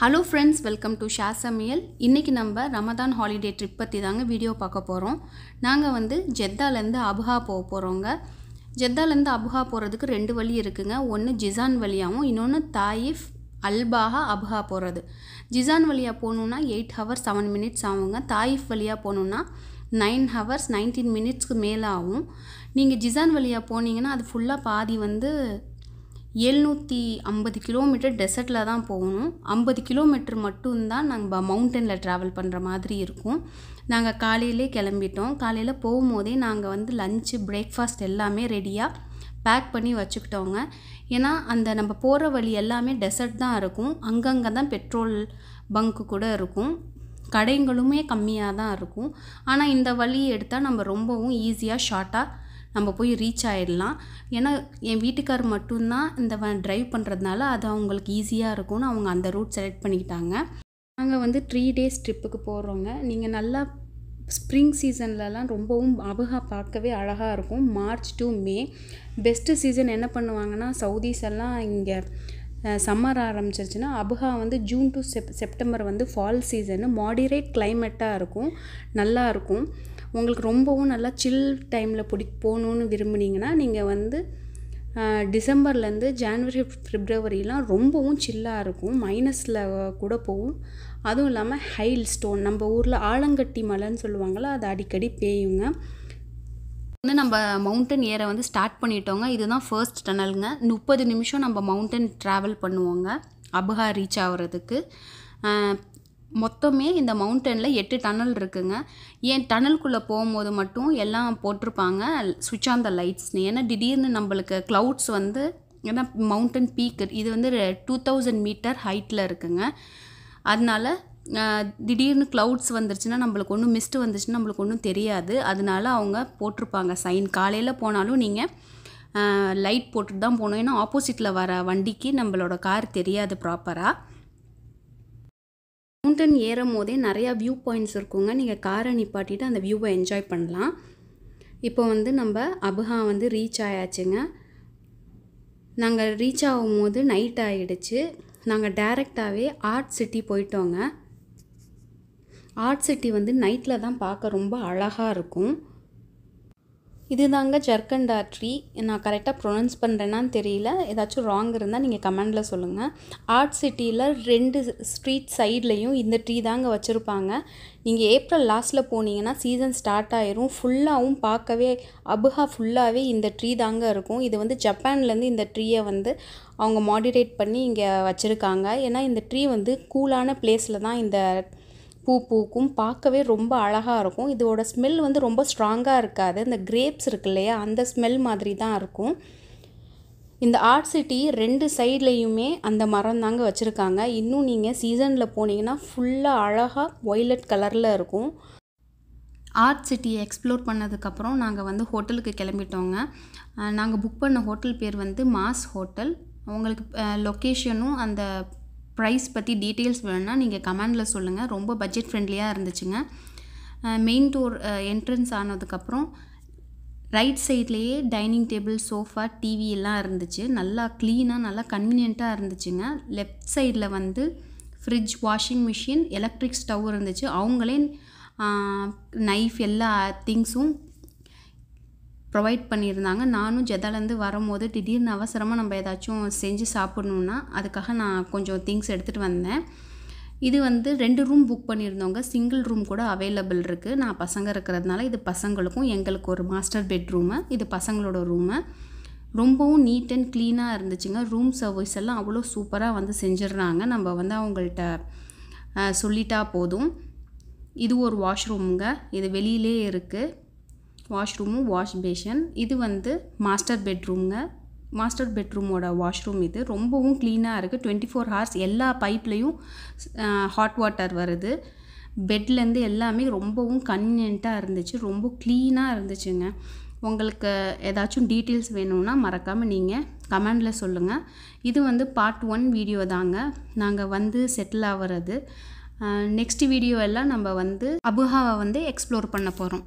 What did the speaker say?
Hello friends, welcome to Shah சமையல். இன்றைக்கி நம்ம ரமதான் ஹாலிடே ட்ரிப் பற்றி தாங்க வீடியோ பார்க்க போகிறோம். நாங்கள் வந்து ஜெத்தாலேருந்து அபுஹா போக போகிறோங்க. ஜெத்தாலேருந்து அபுஹா போகிறதுக்கு 2 வழி இருக்குங்க. ஒன்று ஜிசான் வழியாகவும், இன்னொன்று தாயிஃப் அல்பாஹா அபுஹா போகிறது. ஜிசான் வழியாக போகணுன்னா 8 hours 7 minutes ஆகுங்க. தாயிஃப் வழியாக போகணுன்னா 9 hours 19 minutesக்கு மேலே ஆகும். நீங்கள் ஜிசான் வழியாக போனீங்கன்னா அது ஃபுல்லாக பாதி வந்து 750 கிலோமீட்டர் டெசர்ட்டில் தான் போகணும். 50 கிலோமீட்டர் மட்டும்தான் நாங்கள் மவுண்டனில் ட்ராவல் பண்ணுற மாதிரி இருக்கும். நாங்கள் காலையிலே கிளம்பிட்டோம். காலையில் போகும்போதே நாங்கள் வந்து லஞ்சு பிரேக்ஃபாஸ்ட் எல்லாமே ரெடியாக பேக் பண்ணி வச்சுக்கிட்டோங்க. ஏன்னா அந்த நம்ம போகிற வழி எல்லாமே டெசர்ட் தான் இருக்கும். அங்கங்கே தான் பெட்ரோல் பங்க்கு கூட இருக்கும். கடைங்களுமே கம்மியாக தான் இருக்கும். ஆனால் இந்த வழி எடுத்தால் நம்ம ரொம்பவும் ஈஸியாக ஷார்ட்டாக நம்ம போய் ரீச் ஆகிடலாம். ஏன்னா என் வீட்டுக்கார் மட்டும்தான் இந்த ட்ரைவ் பண்ணுறதுனால அது அவங்களுக்கு ஈஸியாக இருக்கும்னு அவங்க அந்த ரூட் செலக்ட் பண்ணிக்கிட்டாங்க. நாங்கள் வந்து 3 days ட்ரிப்புக்கு போகிறோங்க. நீங்கள் நல்லா ஸ்ப்ரிங் சீசன்லலாம் ரொம்பவும் அபுஹா பார்க்கவே அழகாக இருக்கும். March to May best season. என்ன பண்ணுவாங்கன்னா சவுதீஸ் எல்லாம் இங்கே சம்மர் ஆரம்பிச்சிருச்சுன்னா அபுஹா வந்து ஜூன் டு செப்டம்பர் வந்து ஃபால் சீசனு. மாடிரேட் கிளைமேட்டாக இருக்கும், நல்லாயிருக்கும். உங்களுக்கு ரொம்பவும் நல்லா சில் டைமில் போகணுன்னு விரும்புனீங்கன்னா நீங்கள் வந்து டிசம்பர்லேருந்து ஜான்வரி பிப்ரவரிலாம் ரொம்பவும் சில்லாக இருக்கும். மைனஸில் கூட போகும். அதுவும் இல்லாமல் ஹைல் ஸ்டோன், நம்ம ஊரில் ஆலங்கட்டி மலைன்னு சொல்லுவாங்கள்ல, அது அடிக்கடி பேயுங்க. வந்து நம்ம மவுண்டன் ஏற வந்து ஸ்டார்ட் பண்ணிட்டோங்க. இதுதான் ஃபர்ஸ்ட் டனலுங்க. 30 நிமிஷம் நம்ம மவுண்டன் ட்ராவல் பண்ணுவோங்க அபுஹா ரீச் ஆகிறதுக்கு. மொத்தமே இந்த மவுண்டனில் 8 டனல் இருக்குங்க. ஏன் டனலுக்குள்ளே போகும்போது மட்டும் எல்லாம் போட்டிருப்பாங்க சுவிட்ச் ஆன் த லைட்ஸ்னு. ஏன்னா திடீர்னு நம்மளுக்கு க்ளவுட்ஸ் வந்து, ஏன்னா மவுண்டன் பீக் இது வந்து 2000 மீட்டர் ஹைட்டில் இருக்குங்க. அதனால திடீர்னு க்ளவுட்ஸ் வந்துருச்சுன்னா நம்மளுக்கு ஒன்றும் மிஸ்ட்டு வந்துச்சுன்னா நம்மளுக்கு ஒன்றும் தெரியாது. அதனால அவங்க போட்டிருப்பாங்க சைன். காலையில் போனாலும் நீங்கள் லைட் போட்டுட்டு தான் போகணும். ஏன்னா ஆப்போசிட்டில் வர வண்டிக்கு நம்மளோட கார் தெரியாது ப்ராப்பராக. மவுண்டன் ஏறும் போதே நிறையா வியூ பாயிண்ட்ஸ் இருக்குங்க. நீங்கள் காரை நிப்பாட்டிட்டு அந்த வியூவை என்ஜாய் பண்ணலாம். இப்போ வந்து நம்ம அபுஹா வந்து ரீச் ஆயாச்சுங்க. நாங்கள் ரீச் ஆகும்போது நைட் ஆகிடுச்சு. நாங்கள் டைரெக்டாகவே ஆர்ட் சிட்டி போயிட்டோங்க. ஆர்ட் சிட்டி வந்து நைட்டில் தான் பார்க்க ரொம்ப அழகாக இருக்கும். இது தாங்க ஜர்கண்டா ட்ரீ. நான் கரெக்டாக ப்ரொனவுன்ஸ் பண்ணுறேன்னான்னு தெரியல. ஏதாச்சும் ராங் இருந்தால் நீங்கள் கமெண்டில் சொல்லுங்கள். ஆர்ட் சிட்டியில் 2 ஸ்ட்ரீட் சைட்லேயும் இந்த ட்ரீ தாங்க வச்சுருப்பாங்க. நீங்கள் ஏப்ரல் லாஸ்ட்டில் போனீங்கன்னா சீசன் ஸ்டார்ட் ஆயிரும். ஃபுல்லாகவும் பார்க்கவே அபுஹா ஃபுல்லாகவே இந்த ட்ரீ தாங்க இருக்கும். இது வந்து ஜப்பான்லேருந்து இந்த ட்ரீயை வந்து அவங்க மாடிரேட் பண்ணி இங்கே வச்சுருக்காங்க. ஏன்னா இந்த ட்ரீ வந்து கூலான பிளேஸில் தான் இந்த பூ பூக்கும். பார்க்கவே ரொம்ப அழகாக இருக்கும். இதோட ஸ்மெல் வந்து ரொம்ப ஸ்ட்ராங்காக இருக்காது. இந்த கிரேப்ஸ் இருக்கு இல்லையா, அந்த ஸ்மெல் மாதிரி தான் இருக்கும். இந்த ஆர்ட் சிட்டி 2 சைட்லேயுமே அந்த மரம் தாங்க வச்சுருக்காங்க. இன்னும் நீங்கள் சீசனில் போனீங்கன்னா ஃபுல்லாக அழகாக ஒய்லட் கலரில் இருக்கும். ஆர்ட் சிட்டியை எக்ஸ்ப்ளோர் பண்ணதுக்கப்புறம் நாங்கள் வந்து ஹோட்டலுக்கு கிளம்பிட்டோங்க. நாங்கள் புக் பண்ண ஹோட்டல் பேர் வந்து மாஸ் ஹோட்டல். உங்களுக்கு லொக்கேஷனும் அந்த ப்ரைஸ் பற்றி டீட்டெயில்ஸ் வேணும்னா நீங்கள் கமெண்டில் சொல்லுங்கள். ரொம்ப பட்ஜெட் ஃப்ரெண்ட்லியாக இருந்துச்சுங்க. மெயின் டோர் என்ட்ரன்ஸ் ஆனதுக்கப்புறம் ரைட் சைட்லேயே டைனிங் டேபிள், சோஃபா, டிவி எல்லாம் இருந்துச்சு. நல்லா க்ளீனாக நல்லா கன்வீனியண்ட்டாக இருந்துச்சுங்க. லெஃப்ட் சைடில் வந்து fridge, washing machine, electric stove இருந்துச்சு. அவங்களே நைஃப் எல்லா திங்ஸும் ப்ரொவைட் பண்ணியிருந்தாங்க. நானும் ஜெத்தாலேருந்து வரும்போது திடீர்னு அவசரமாக நம்ம ஏதாச்சும் செஞ்சு சாப்பிட்ணுன்னா அதுக்காக நான் கொஞ்சம் திங்ஸ் எடுத்துகிட்டு வந்தேன். இது வந்து 2 ரூம் புக் பண்ணியிருந்தோங்க. சிங்கிள் ரூம் கூட அவைலபிள் இருக்குது. நான் பசங்க இருக்கிறதுனால இது பசங்களுக்கும் எங்களுக்கு ஒரு மாஸ்டர் பெட்ரூமு, இது பசங்களோட ரூமு. ரொம்பவும் நீட் அண்ட் க்ளீனாக இருந்துச்சுங்க. ரூம் சர்வீஸ் எல்லாம் அவ்வளோ சூப்பராக வந்து செஞ்சிடுறாங்க. நம்ம வந்து அவங்கள்ட்ட சொல்லிட்டா போதும். இது ஒரு வாஷ்ரூமுங்க. இது வெளியிலே இருக்குது. வாஷ்ரூமும் வாஷ் பேஷன். இது வந்து மாஸ்டர் பெட்ரூம்ங்க. மாஸ்டர் பெட்ரூமோட வாஷ்ரூம் இது. ரொம்பவும் க்ளீனாக இருக்குது. 24 hours எல்லா பைப்லேயும் ஹாட் வாட்டர் வருது. பெட்லேருந்து எல்லாமே ரொம்பவும் கன்வீனியண்ட்டாக இருந்துச்சு. ரொம்ப க்ளீனாக இருந்துச்சுங்க. உங்களுக்கு ஏதாச்சும் டீட்டெயில்ஸ் வேணும்னா மறக்காமல் நீங்கள் கமெண்டில் சொல்லுங்கள். இது வந்து பார்ட் 1 வீடியோ தாங்க. நாங்கள் வந்து செட்டில் ஆகிறது. நெக்ஸ்ட் வீடியோ எல்லாம் நம்ம வந்து அபுஹாவை வந்து எக்ஸ்ப்ளோர் பண்ண போகிறோம்.